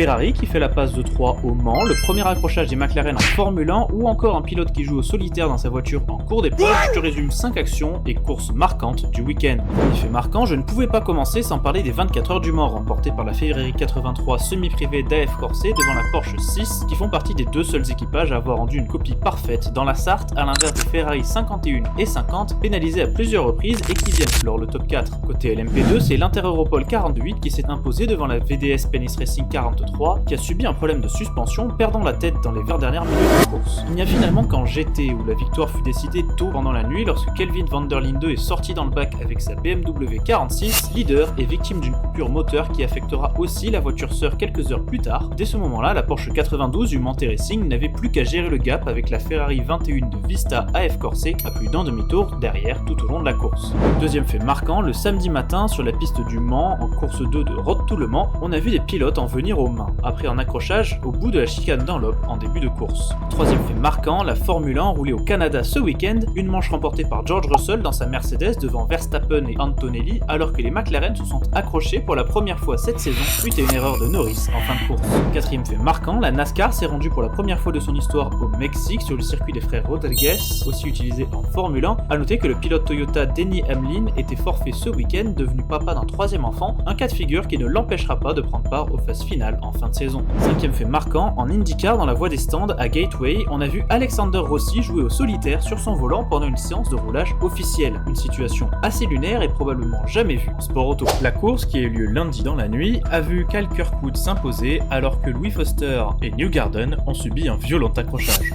Ferrari qui fait la passe de 3 au Mans, le premier accrochage des McLaren en Formule 1 ou encore un pilote qui joue au solitaire dans sa voiture en cours d'épreuve. Je te résume 5 actions et courses marquantes du week-end. Premier fait marquant, je ne pouvais pas commencer sans parler des 24 heures du Mans remportées par la Ferrari 83 semi-privée d'AF Corset devant la Porsche 6 qui font partie des deux seuls équipages à avoir rendu une copie parfaite dans la Sarthe à l'inverse des Ferrari 51 et 50 pénalisés à plusieurs reprises et qui viennent clore le top 4. Côté LMP2, c'est l'Inter-Europol 48 qui s'est imposé devant la VDS Penis Racing 43 qui a subi un problème de suspension, perdant la tête dans les 20 dernières minutes de course. Il n'y a finalement qu'en GT où la victoire fut décidée tôt pendant la nuit lorsque Kelvin van der Linde est sorti dans le bac avec sa BMW 46, leader et victime d'une coupure moteur qui affectera aussi la voiture sœur quelques heures plus tard. Dès ce moment-là, la Porsche 92 du Monte Racing n'avait plus qu'à gérer le gap avec la Ferrari 21 de Vista AF Corset à plus d'un demi-tour derrière tout au long de la course. Deuxième fait marquant, le samedi matin sur la piste du Mans en course 2 de Road to Le Mans, on a vu des pilotes en venir aux mains après un accrochage au bout de la chicane Dunlop en début de course. Troisième fait marquant, la Formule 1 roulée au Canada ce week-end, une manche remportée par George Russell dans sa Mercedes devant Verstappen et Antonelli alors que les McLaren se sont accrochés pour la première fois cette saison suite à une erreur de Norris en fin de course. Quatrième fait marquant, la NASCAR s'est rendue pour la première fois de son histoire au Mexique sur le circuit des frères Rodriguez, aussi utilisé en Formule 1. A noter que le pilote Toyota Denny Hamlin était forfait ce week-end, devenu papa d'un troisième enfant, un cas de figure qui ne l'empêchera pas de prendre part aux phases finales en fin de saison. Cinquième fait marquant, en IndyCar dans la voie des stands à Gateway, on a vu Alexander Rossi jouer au solitaire sur son volant pendant une séance de roulage officielle. Une situation assez lunaire et probablement jamais vue en sport auto. La course, qui a eu lieu lundi dans la nuit, a vu Kyle Kirkwood s'imposer alors que Louis Foster et Newgarden ont subi un violent accrochage.